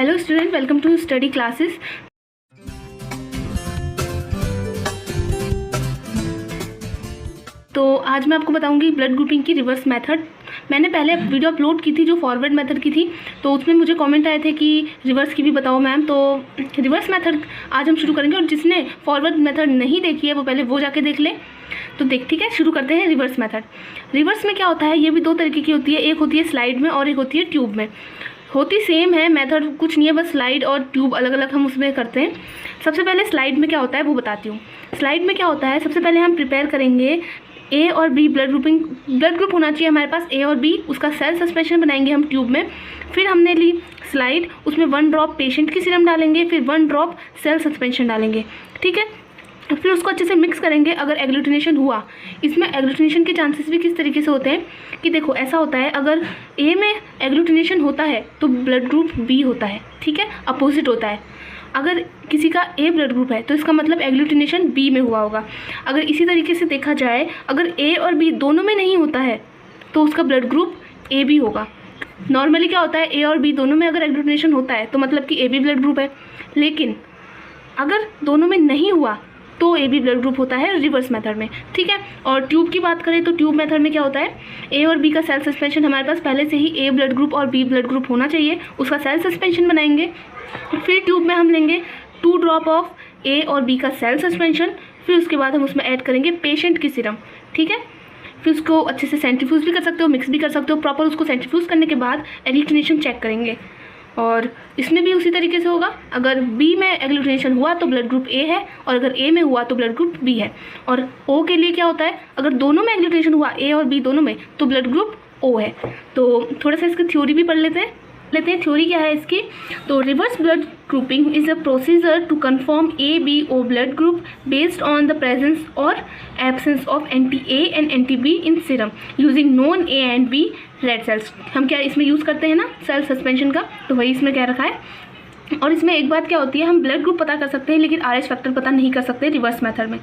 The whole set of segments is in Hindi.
Hello student, welcome to study classes. तो आज मैं आपको बताऊंगी ब्लड ग्रुपिंग की रिवर्स मेथड। मैंने पहले वीडियो अपलोड की थी जो फॉरवर्ड मेथड की थी, तो उसमें मुझे कमेंट आए थे कि रिवर्स की भी बताओ मैम। तो रिवर्स मेथड आज हम शुरू करेंगे, और जिसने फॉरवर्ड मेथड नहीं देखी है वो पहले वो जाके देख ले। तो ठीक है, शुरू करते हैं रिवर्स मेथड। रिवर्स में क्या होता है, ये भी दो तरीके की होती है, एक होती है स्लाइड में और एक होती है ट्यूब में। होती सेम है, मेथड कुछ नहीं है, बस स्लाइड और ट्यूब अलग अलग हम उसमें करते हैं। सबसे पहले स्लाइड में क्या होता है वो बताती हूँ। स्लाइड में क्या होता है, सबसे पहले हम प्रिपेयर करेंगे ए और बी ब्लड ग्रुप होना चाहिए हमारे पास ए और बी, उसका सेल सस्पेंशन बनाएंगे हम ट्यूब में। फिर हमने ली स्लाइड, उसमें 1 ड्रॉप पेशेंट की सीरम डालेंगे, फिर 1 ड्रॉप सेल सस्पेंशन डालेंगे, ठीक है। फिर उसको अच्छे से मिक्स करेंगे। अगर एग्लूटिनेशन हुआ, इसमें एग्लूटिनेशन के चांसेस भी किस तरीके से होते हैं कि देखो ऐसा होता है, अगर ए में एग्लूटिनेशन होता है तो ब्लड ग्रुप बी होता है, ठीक है, अपोजिट होता है। अगर किसी का ए ब्लड ग्रुप है तो इसका मतलब एग्लूटिनेशन बी में हुआ होगा। अगर इसी तरीके से देखा जाए, अगर ए और बी दोनों में नहीं होता है तो उसका ब्लड ग्रुप ए बी होगा। नॉर्मली क्या होता है, ए और बी दोनों में अगर एग्लूटिनेशन होता है तो मतलब कि ए बी ब्लड ग्रुप है, लेकिन अगर दोनों में नहीं हुआ तो ए बी ब्लड ग्रुप होता है रिवर्स मेथड में, ठीक है। और ट्यूब की बात करें तो ट्यूब मेथड में क्या होता है, ए और बी का सेल सस्पेंशन हमारे पास पहले से ही ए ब्लड ग्रुप और बी ब्लड ग्रुप होना चाहिए, उसका सेल सस्पेंशन बनाएंगे। फिर ट्यूब में हम लेंगे 2 ड्रॉप ऑफ ए और बी का सेल सस्पेंशन, फिर उसके बाद हम उसमें ऐड करेंगे पेशेंट की सीरम, ठीक है। फिर उसको अच्छे से सेंट्रीफ्यूज भी कर सकते हो, मिक्स भी कर सकते हो। प्रॉपर उसको सेंट्रीफ्यूज करने के बाद एग्लूटिनेशन चेक करेंगे, और इसमें भी उसी तरीके से होगा। अगर बी में एग्लूटिनेशन हुआ तो ब्लड ग्रुप ए है, और अगर ए में हुआ तो ब्लड ग्रुप बी है। और ओ के लिए क्या होता है, अगर दोनों में एग्लूटिनेशन हुआ ए और बी दोनों में तो ब्लड ग्रुप ओ है। तो थोड़ा सा इसकी थ्योरी भी पढ़ लेते हैं। थ्योरी क्या है इसकी। तो reverse blood grouping is a procedure to confirm A B O blood group based on the presence और absence of anti A and anti B in serum using non A and B red cells. हम क्या इसमें यूज़ करते हैं ना, सेल सस्पेंशन का, तो वही इसमें क्या रखा है। और इसमें एक बात क्या होती है, हम ब्लड ग्रुप पता कर सकते हैं लेकिन RH फैक्टर पता नहीं कर सकते रिवर्स मेथड में,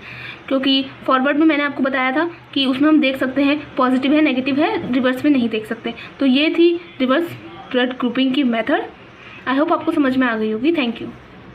क्योंकि फॉरवर्ड में मैंने आपको बताया था कि उसमें हम देख सकते हैं पॉजिटिव है नेगेटिव है, रिवर्स में नहीं देख सकते। तो ये थी रिवर्स ब्लड ग्रुपिंग की मेथड। आई होप आपको समझ में आ गई होगी। Thank you.